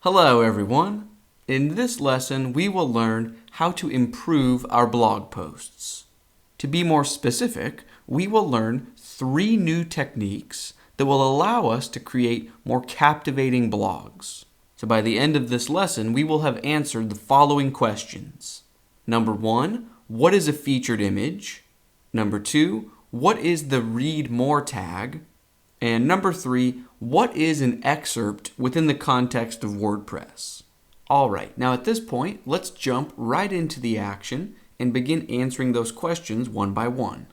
Hello everyone! In this lesson we will learn how to improve our blog posts. To be more specific, we will learn 3 new techniques that will allow us to create more captivating blogs. So by the end of this lesson we will have answered the following questions. Number 1, what is a featured image? Number 2, what is the read more tag? And number 3, what is an excerpt within the context of WordPress? Alright, now at this point, let's jump right into the action and begin answering those questions one by one.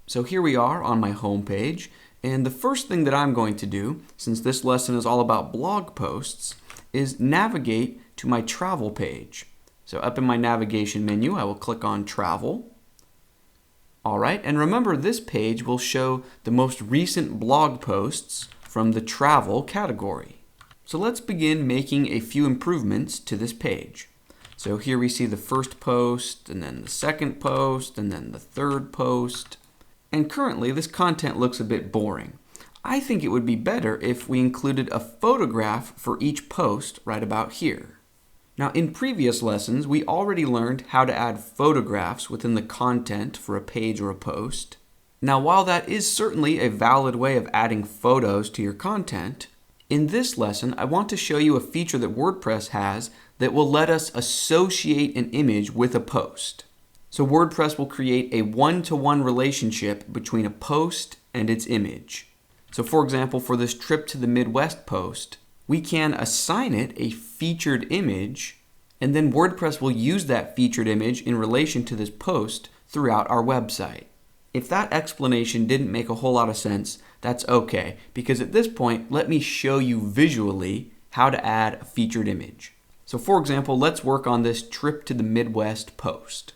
So here we are on my home page, and the first thing that I'm going to do, since this lesson is all about blog posts, is navigate to my travel page. So up in my navigation menu, I will click on Travel. Alright, and remember this page will show the most recent blog posts from the travel category. So let's begin making a few improvements to this page. So here we see the first post, and then the second post, and then the third post. And currently this content looks a bit boring. I think it would be better if we included a photograph for each post right about here. Now in previous lessons, we already learned how to add photographs within the content for a page or a post. Now while that is certainly a valid way of adding photos to your content, in this lesson I want to show you a feature that WordPress has that will let us associate an image with a post. So WordPress will create a one-to-one relationship between a post and its image. So for example, for this trip to the Midwest post, we can assign it a featured image, and then WordPress will use that featured image in relation to this post throughout our website. If that explanation didn't make a whole lot of sense, that's okay, because at this point, let me show you visually how to add a featured image. So for example, let's work on this trip to the Midwest post.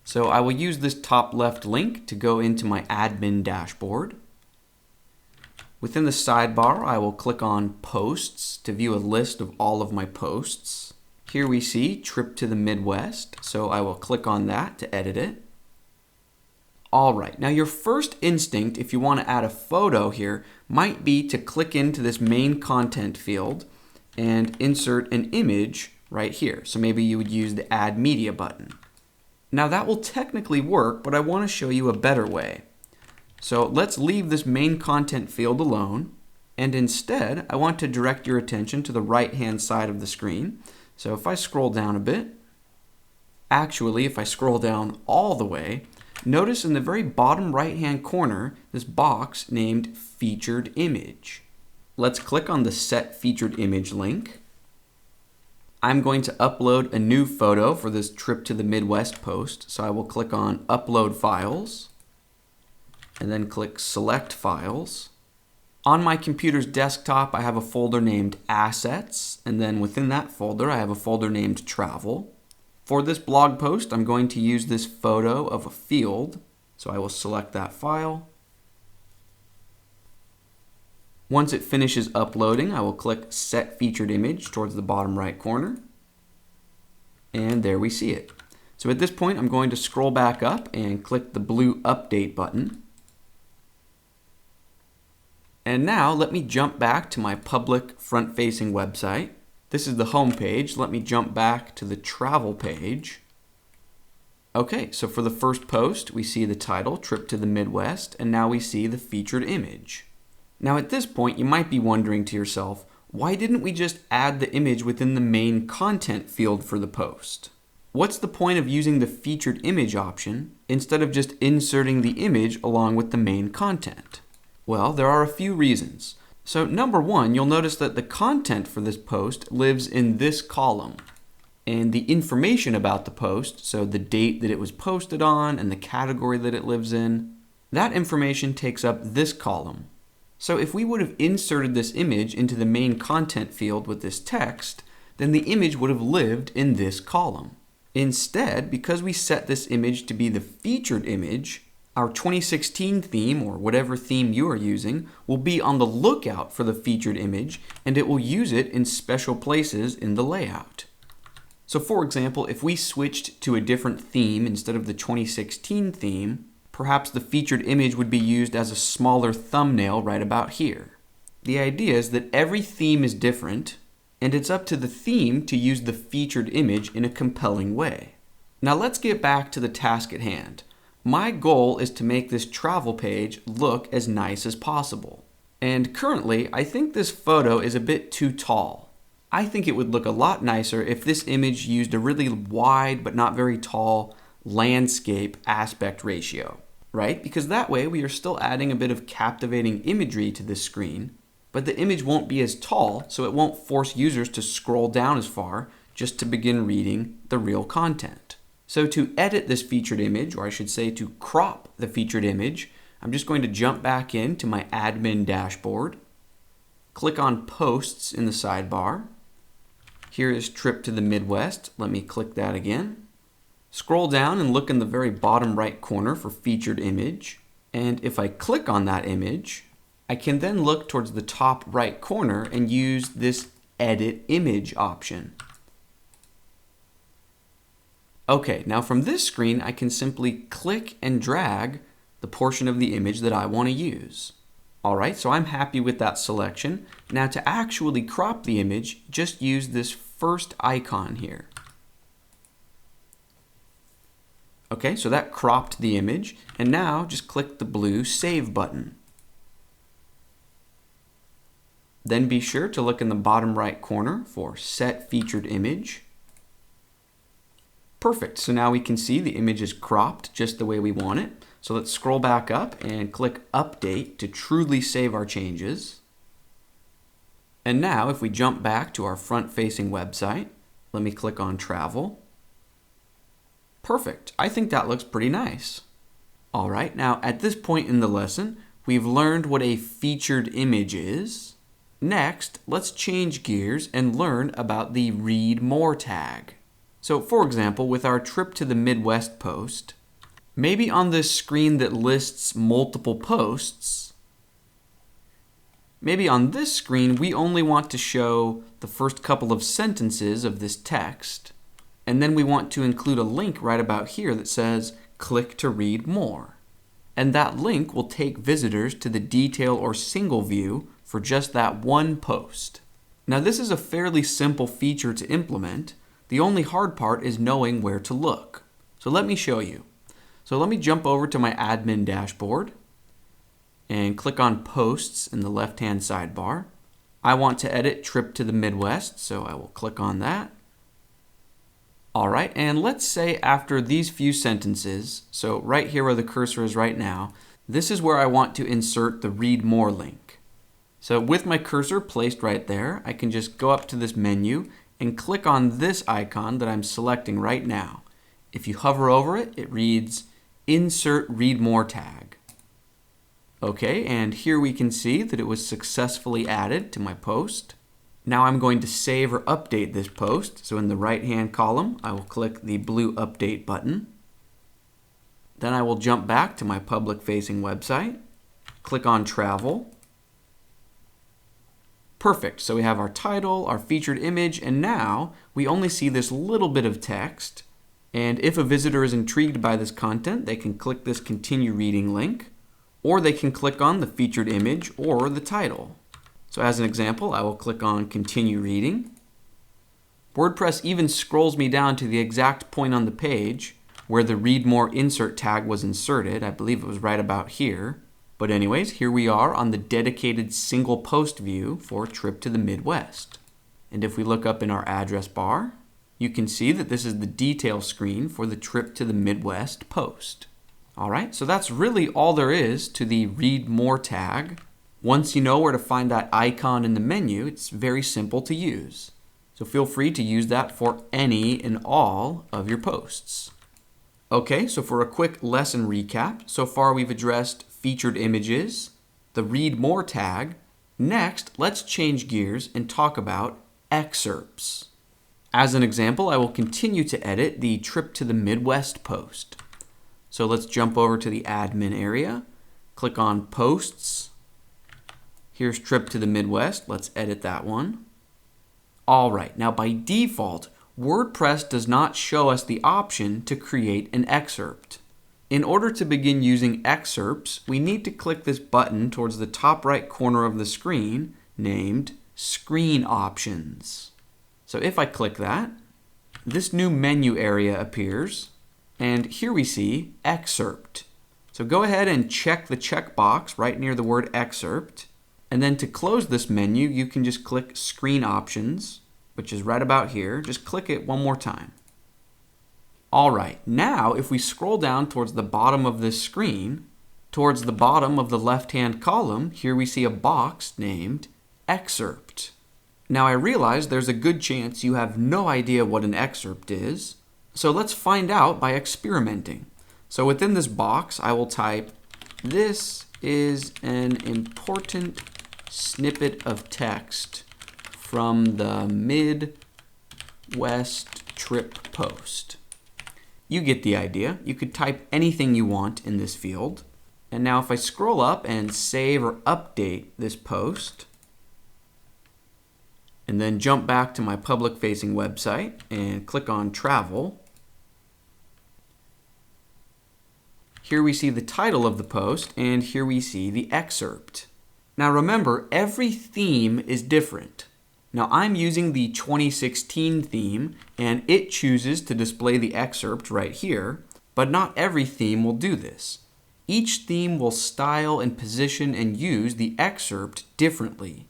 So I will use this top left link to go into my admin dashboard. Within the sidebar, I will click on Posts to view a list of all of my posts. Here we see Trip to the Midwest, so I will click on that to edit it. Alright, now your first instinct, if you want to add a photo here, might be to click into this main content field and insert an image right here. So maybe you would use the Add Media button. Now that will technically work, but I want to show you a better way. So let's leave this main content field alone, and instead I want to direct your attention to the right-hand side of the screen. So if I scroll down a bit, actually if I scroll down all the way, notice in the very bottom right-hand corner this box named Featured Image. Let's click on the Set Featured Image link. I'm going to upload a new photo for this Trip to the Midwest post, so I will click on Upload Files, and then click Select Files. On my computer's desktop, I have a folder named Assets, and then within that folder, I have a folder named Travel. For this blog post, I'm going to use this photo of a field, so I will select that file. Once it finishes uploading, I will click Set Featured Image towards the bottom right corner, and there we see it. So at this point, I'm going to scroll back up and click the blue Update button. And now let me jump back to my public front-facing website. This is the home page. Let me jump back to the travel page. Okay, so for the first post, we see the title, Trip to the Midwest, and now we see the featured image. Now at this point, you might be wondering to yourself, why didn't we just add the image within the main content field for the post? What's the point of using the featured image option instead of just inserting the image along with the main content? Well, there are a few reasons. So number 1, you'll notice that the content for this post lives in this column. And the information about the post, so the date that it was posted on and the category that it lives in, that information takes up this column. So if we would have inserted this image into the main content field with this text, then the image would have lived in this column. Instead, because we set this image to be the featured image, our 2016 theme, or whatever theme you are using, will be on the lookout for the featured image, and it will use it in special places in the layout. So for example, if we switched to a different theme instead of the 2016 theme, perhaps the featured image would be used as a smaller thumbnail right about here. The idea is that every theme is different, and it's up to the theme to use the featured image in a compelling way. Now let's get back to the task at hand. My goal is to make this travel page look as nice as possible. And currently, I think this photo is a bit too tall. I think it would look a lot nicer if this image used a really wide but not very tall landscape aspect ratio, right? Because that way we are still adding a bit of captivating imagery to this screen, but the image won't be as tall, so it won't force users to scroll down as far just to begin reading the real content. So to edit this featured image, or I should say to crop the featured image, I'm just going to jump back into my admin dashboard, click on Posts in the sidebar. Here is Trip to the Midwest. Let me click that again. Scroll down and look in the very bottom right corner for featured image. And if I click on that image, I can then look towards the top right corner and use this Edit Image option. Okay, now from this screen, I can simply click and drag the portion of the image that I want to use. All right, so I'm happy with that selection. Now to actually crop the image, just use this first icon here. Okay, so that cropped the image, and now just click the blue Save button. Then be sure to look in the bottom right corner for Set Featured Image. Perfect, so now we can see the image is cropped just the way we want it. So let's scroll back up and click Update to truly save our changes. And now if we jump back to our front-facing website, let me click on Travel. Perfect, I think that looks pretty nice. All right, now at this point in the lesson, we've learned what a featured image is. Next, let's change gears and learn about the Read More tag. So for example, with our Trip to the Midwest post, maybe on this screen that lists multiple posts, maybe on this screen we only want to show the first couple of sentences of this text, and then we want to include a link right about here that says, click to read more. And that link will take visitors to the detail or single view for just that one post. Now this is a fairly simple feature to implement. The only hard part is knowing where to look. So let me show you. So let me jump over to my admin dashboard and click on Posts in the left-hand sidebar. I want to edit Trip to the Midwest, so I will click on that. All right, and let's say after these few sentences, so right here where the cursor is right now, this is where I want to insert the Read More link. So with my cursor placed right there, I can just go up to this menu and click on this icon that I'm selecting right now. If you hover over it, it reads Insert Read More tag. Okay, and here we can see that it was successfully added to my post. Now I'm going to save or update this post. So in the right-hand column, I will click the blue Update button. Then I will jump back to my public-facing website, click on Travel. Perfect, so we have our title, our featured image, and now we only see this little bit of text. And if a visitor is intrigued by this content, they can click this Continue Reading link, or they can click on the featured image or the title. So as an example, I will click on Continue Reading. WordPress even scrolls me down to the exact point on the page where the Read More insert tag was inserted. I believe it was right about here. But anyways, here we are on the dedicated single post view for Trip to the Midwest. And if we look up in our address bar, you can see that this is the detail screen for the Trip to the Midwest post. All right, so that's really all there is to the Read More tag. Once you know where to find that icon in the menu, it's very simple to use. So feel free to use that for any and all of your posts. Okay, so for a quick lesson recap, so far we've addressed featured images, the Read More tag. Next, let's change gears and talk about excerpts. As an example, I will continue to edit the Trip to the Midwest post. So let's jump over to the admin area, click on Posts. Here's Trip to the Midwest. Let's edit that one. All right, now by default, WordPress does not show us the option to create an excerpt. In order to begin using excerpts, we need to click this button towards the top right corner of the screen named Screen Options. So if I click that, this new menu area appears, and here we see Excerpt. So go ahead and check the checkbox right near the word Excerpt, and then to close this menu, you can just click Screen Options, which is right about here. Just click it one more time. All right, now if we scroll down towards the bottom of this screen, towards the bottom of the left-hand column, here we see a box named Excerpt. Now I realize there's a good chance you have no idea what an excerpt is, so let's find out by experimenting. So within this box, I will type, "This is an important snippet of text from the Midwest trip post." You get the idea. You could type anything you want in this field. And now if I scroll up and save or update this post, and then jump back to my public-facing website and click on Travel, here we see the title of the post, and here we see the excerpt. Now remember, every theme is different. Now I'm using the 2016 theme, and it chooses to display the excerpt right here, but not every theme will do this. Each theme will style and position and use the excerpt differently.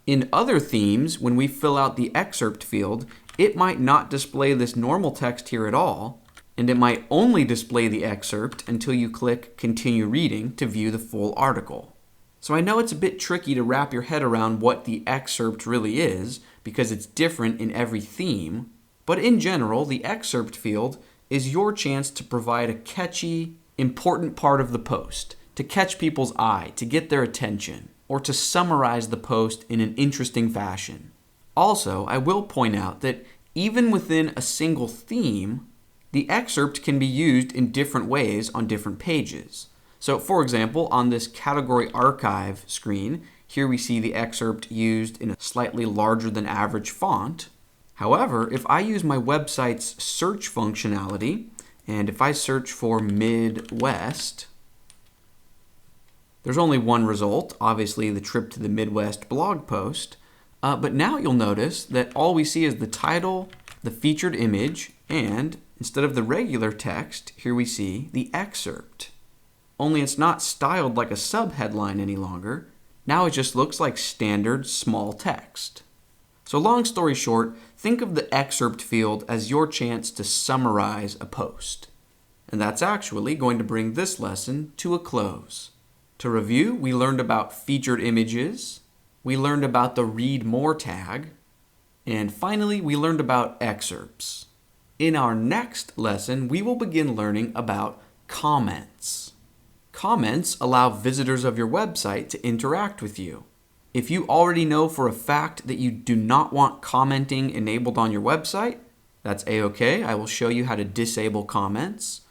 In other themes, when we fill out the excerpt field, it might not display this normal text here at all, and it might only display the excerpt until you click Continue Reading to view the full article. So I know it's a bit tricky to wrap your head around what the excerpt really is, because it's different in every theme, but in general, the excerpt field is your chance to provide a catchy, important part of the post, to catch people's eye, to get their attention, or to summarize the post in an interesting fashion. Also, I will point out that even within a single theme, the excerpt can be used in different ways on different pages. So for example, on this category archive screen, here we see the excerpt used in a slightly larger than average font. However, if I use my website's search functionality, and if I search for Midwest, there's only one result, obviously the trip to the Midwest blog post, but now you'll notice that all we see is the title, the featured image, and instead of the regular text, here we see the excerpt. Only it's not styled like a subheadline any longer. Now it just looks like standard small text. So long story short, think of the excerpt field as your chance to summarize a post. And that's actually going to bring this lesson to a close. To review, we learned about featured images, we learned about the read more tag, and finally we learned about excerpts. In our next lesson, we will begin learning about comments. Comments allow visitors of your website to interact with you. If you already know for a fact that you do not want commenting enabled on your website, that's A-OK. I will show you how to disable comments.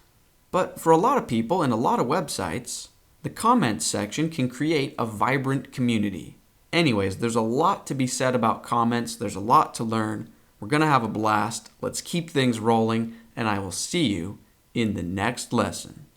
But for a lot of people and a lot of websites, the comments section can create a vibrant community. Anyways, there's a lot to be said about comments. There's a lot to learn. We're going to have a blast. Let's keep things rolling, and I will see you in the next lesson.